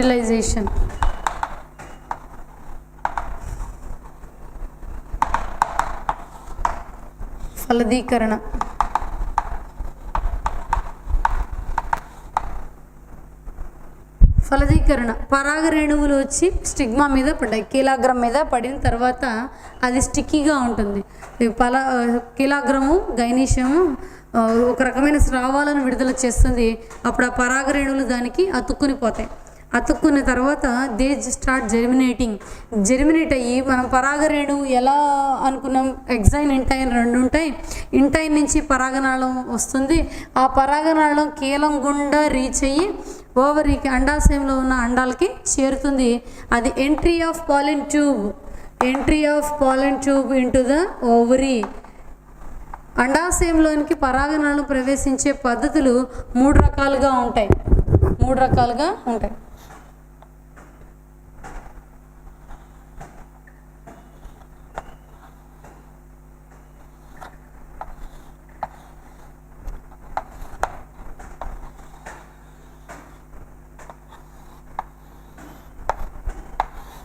Fertilisation. ఫలదీకరణ. ఫలదీకరణ పరాగ రేణువులు వచ్చి స్టిగ్మా మీద పడ్డాయి, కీలాగ్రం మీద పడిన తర్వాత అది స్టిక్కీగా ఉంటుంది. కీలాగ్రము గైనీషియము ఒక రకమైన స్రావాలను విడుదల చేస్తుంది. అప్పుడు ఆ పరాగ రేణువులు దానికి అతుక్కుని పోతాయి. అతుక్కున్న తర్వాత దే స్టార్ట్ జెర్మినేట్ అయ్యి మనం పరాగ రేణువు ఎలా అనుకున్నాం, ఎగ్జైన్ ఇంటైన్ రెండు ఉంటాయి. ఇంటైన్ నుంచి పరాగనాళం వస్తుంది. ఆ పరాగనాళం కీలం గుండా రీచ్ అయ్యి ఓవరీకి అండాశయంలో ఉన్న అండాలకి చేరుతుంది. అది entry of pollen tube into the ovary. అండాశయంలోనికి పరాగనాళం ప్రవేశించే పద్ధతులు మూడు రకాలుగా ఉంటాయి.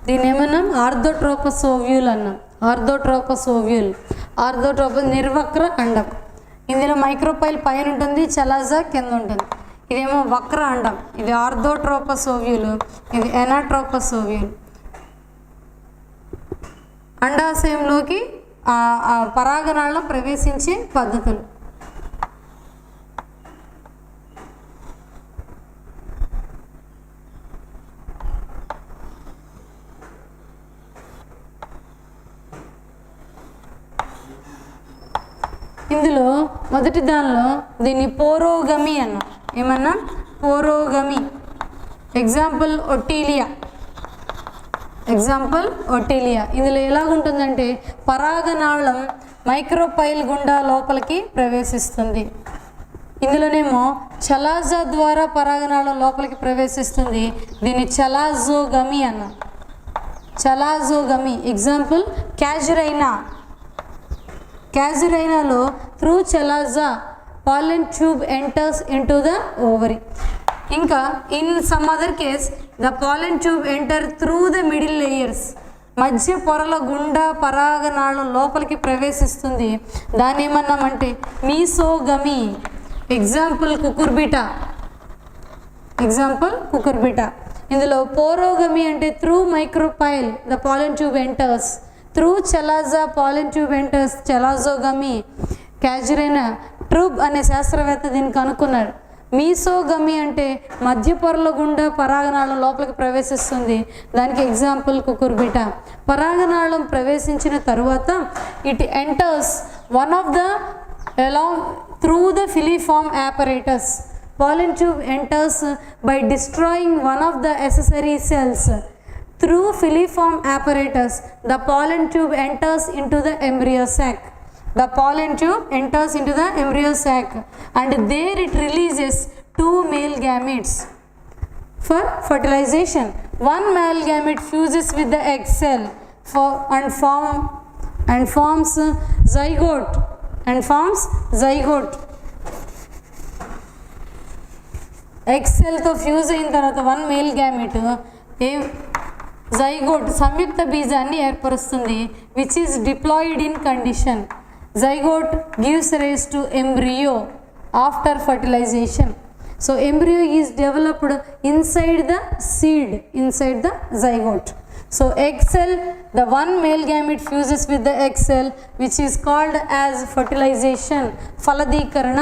దీని ఏమన్నాం, ఆర్థోట్రోపస్ ఓవ్యూల్ అన్నాం. ఆర్థోట్రోపస్ నిర్వక్ర అండం. ఇందులో మైక్రోపైల్ పైన ఉంటుంది, చలాజా కింద ఉంటుంది. ఇదేమో వక్ర అండం, ఇది ఆర్థోట్రోపస్ ఓవ్యూల్, ఇది ఎనాట్రోపస్ ఓవ్యూల్. అండాశయంలోకి పరాగనాళం ప్రవేశించే పద్ధతులు. ఇందులో మొదటి దానిలో దీన్ని పోరోగమి అన్న. ఏమన్నా పోరోగమి. ఎగ్జాంపుల్ ఒటీలియా. ఇందులో ఎలాగుంటుందంటే పరాగనాళం మైక్రోపైల్ గుండా లోపలికి ప్రవేశిస్తుంది. ఇందులోనేమో చలాజా ద్వారా పరాగనాళం లోపలికి ప్రవేశిస్తుంది. దీన్ని చలాజోగమి అన్న. ఎగ్జాంపుల్ క్యాజురైనాలో through chalaza pollen tube enters into the ovary. ఇంకా in some other case the pollen tube enter through the middle layers. మధ్య పొరల గుండా పరాగనాళం లోపలికి ప్రవేశిస్తుంది. దాన్ని ఏమన్నామంటే మీసోగమి. Example Cucurbita. ఇందులో పోరోగమి అంటే through micropyle the pollen tube enters, through chalaza pollen tube enters chalazogamy. Casuarina Treub అనే శాస్త్రవేత్త దీన్ని కనుక్కున్నాడు. మీసోగమి అంటే మధ్య పొరల గుండా పరాగనాళం లోపలికి ప్రవేశిస్తుంది. దానికి ఎగ్జాంపుల్ కుకుర్బిటా. పరాగనాళం ప్రవేశించిన తరువాత it enters one of the along through the filiform apparatus. Pollen tube enters by destroying one of the accessory cells. Through filiform apparatus, the pollen tube enters into the embryo sac. And there it releases two male gametes for fertilization. One male gamete fuses with the egg cell and forms zygote. Egg సెల్తో fuse అయిన తర్వాత one male gamete zygote సంయుక్త బీజాన్ని ఏర్పరుస్తుంది, which is diploid in condition. Zygote gives rise to embryo after fertilization. So embryo is developed inside the seed, inside the zygote. So egg cell, the one male gamete fuses with the egg cell, which is called as fertilization, ఫలదీకరణ.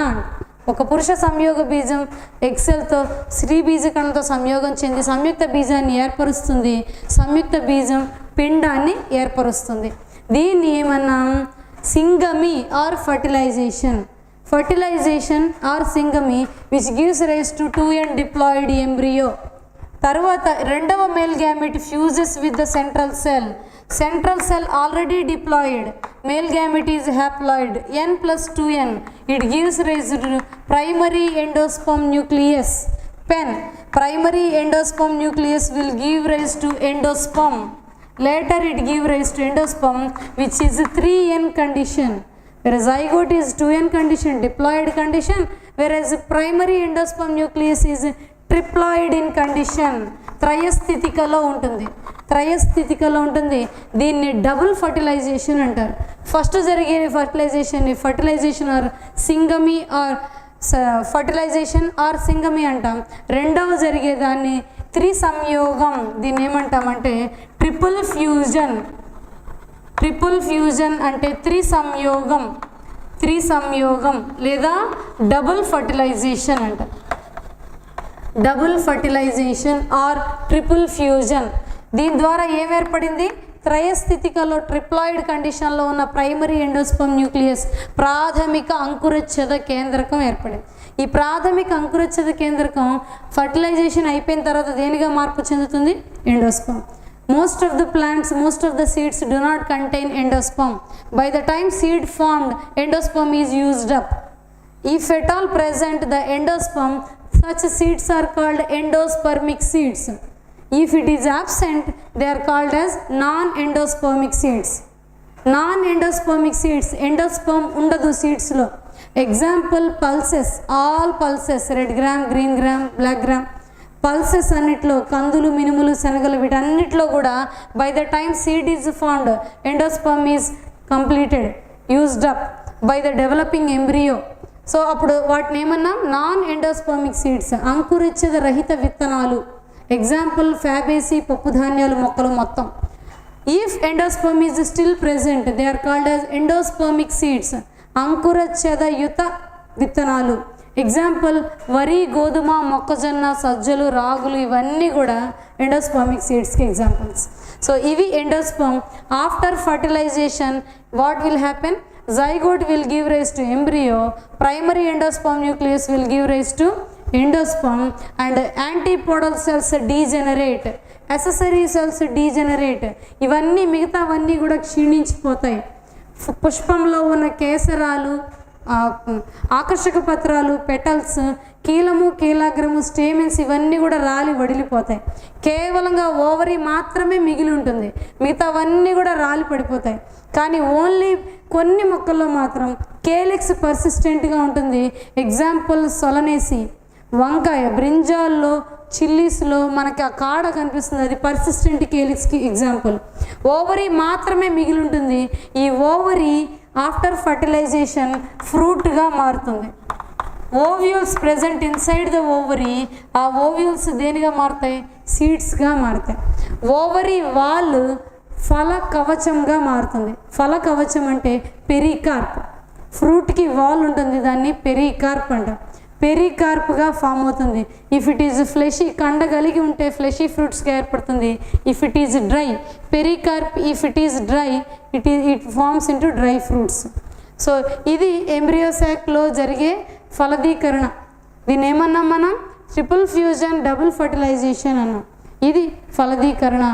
ఒక పురుష సంయోగ బీజం egg సెల్తో స్త్రీ బీజకణంతో సంయోగం చెంది సంయుక్త బీజాన్ని ఏర్పరుస్తుంది. సంయుక్త బీజం పిండాన్ని ఏర్పరుస్తుంది. దీన్ని ఏమన్నాం, syngamy or fertilization or syngamy, which gives rise to 2n diploid embryo. తర్వాత రెండవ male gamete fuses with the central cell already diploid. Male gamete is haploid n+2n. It gives rise to primary endosperm nucleus. primary endosperm nucleus will give rise to endosperm. Later it give rise to endosperm, which is a 3n condition, whereas zygote is 2n condition, diploid condition, whereas primary endosperm nucleus is triploid in condition, త్రయస్థితికలో ఉంటుంది, త్రయస్థితికలో ఉంటుంది. దీన్ని double fertilization అంటారు. First జరిగే fertilization or syngamy or fertilization or syngamy అంటాం. రెండవ జరిగేదాన్ని త్రిసంయోగం, దీన్ని ఏమంటామంటే ట్రిపుల్ ఫ్యూజన్. ట్రిపుల్ ఫ్యూజన్ అంటే త్రిసంయోగం లేదా డబుల్ ఫర్టిలైజేషన్ అంట. Double fertilisation or triple fusion. దీని ద్వారా ఏం ఏర్పడింది? త్రయస్థితికలో ట్రిప్లాయిడ్ కండిషన్లో ఉన్న ప్రైమరీ ఎండోస్పర్మ్ న్యూక్లియస్, ప్రాథమిక అంకురచ్ఛేద కేంద్రకం ఏర్పడింది. ఈ ప్రాథమిక అంకురచ్ఛేద కేంద్రకం ఫర్టిలైజేషన్ అయిపోయిన తర్వాత దేనిగా మార్పు చెందుతుంది? Endosperm. Most of the plants, most of the seeds do not contain endosperm. By the time seed formed, endosperm is used up. If at all present the endosperm, such seeds are called endospermic seeds. If it is absent, they are called as non-endospermic seeds. Non-endospermic seeds, endosperm undadu seeds lo. Example pulses, all pulses, red gram, green gram, black gram. Pulses అన్నిట్లో కందులు, మినుములు, శనగలు వీటన్నిటిలో కూడా by the time seed is formed, endosperm is completed, used up by the developing embryo. So అప్పుడు వాటిని ఏమన్నాం? Non endospermic seeds, అంకురిచ్చద రహిత విత్తనాలు. ఎగ్జాంపుల్ ఫ్యాబేసి, పప్పు ధాన్యాలు మొక్కలు మొత్తం. If endosperm is still present, they are called as endospermic seeds, అంకురచ్ఛేద యుత విత్తనాలు. ఎగ్జాంపుల్ వరి, గోధుమ, మొక్కజొన్న, సజ్జలు, రాగులు ఇవన్నీ కూడా ఎండోస్పర్మిక్ సీడ్స్కి ఎగ్జాంపుల్స్. సో ఇవి endosperm. After fertilization what will happen? Zygote will give rise to embryo, primary endosperm nucleus will give rise to endosperm and antipodal cells degenerate, accessory cells degenerate. ఇవన్నీ మిగతావన్నీ కూడా క్షీణించిపోతాయి. పుష్పంలో ఉన్న కేసరాలు, ఆకర్షక పత్రాలు, పెటల్స్, కీలము, కీలాగ్రము, స్టేమెన్స్ ఇవన్నీ కూడా రాలి వడిలిపోతాయి. కేవలంగా ovary మాత్రమే మిగిలి ఉంటుంది, మిగతావన్నీ కూడా రాలి పడిపోతాయి. కానీ ఓన్లీ కొన్ని మొక్కల్లో మాత్రం కేలిక్స్ పర్సిస్టెంట్గా ఉంటుంది. ఎగ్జాంపుల్ సొలనేసి, వంకాయ, బ్రింజాల్లో, చిల్లీస్లో మనకి ఆ కాడ కనిపిస్తుంది, అది పర్సిస్టెంట్ కేలిక్స్కి ఎగ్జాంపుల్. ఓవరీ మాత్రమే మిగిలి ఉంటుంది. ఈ ఓవరీ ఆఫ్టర్ ఫర్టిలైజేషన్ ఫ్రూట్గా మారుతుంది. Ovules present inside the ovary, ఆ ఓవ్యూల్స్ దేనిగా మారుతాయి? సీడ్స్గా మారుతాయి. ఓవరీ వాల్ ఫల కవచంగా మారుతుంది. ఫల కవచం అంటే పెరికార్ప్. ఫ్రూట్కి వాల్ ఉంటుంది, దాన్ని పెరికార్ప్ అంటాం. పెరికార్ప్గా ఫామ్ అవుతుంది. ఇఫ్ ఇట్ ఈజ్ ఫ్లెషీ, కండ కలిగి ఉంటే ఫ్లెషీ ఫ్రూట్స్గా ఏర్పడుతుంది. If it is dry, pericarp if it is dry it forms into dry fruits. So ఇది ఎంబ్రియోసాక్లో జరిగే ఫలదీకరణ. దీన్ని ఏమన్నాం మనం? ట్రిపుల్ ఫ్యూజన్, డబుల్ ఫర్టిలైజేషన్ అన్నాం. ఇది ఫలదీకరణ.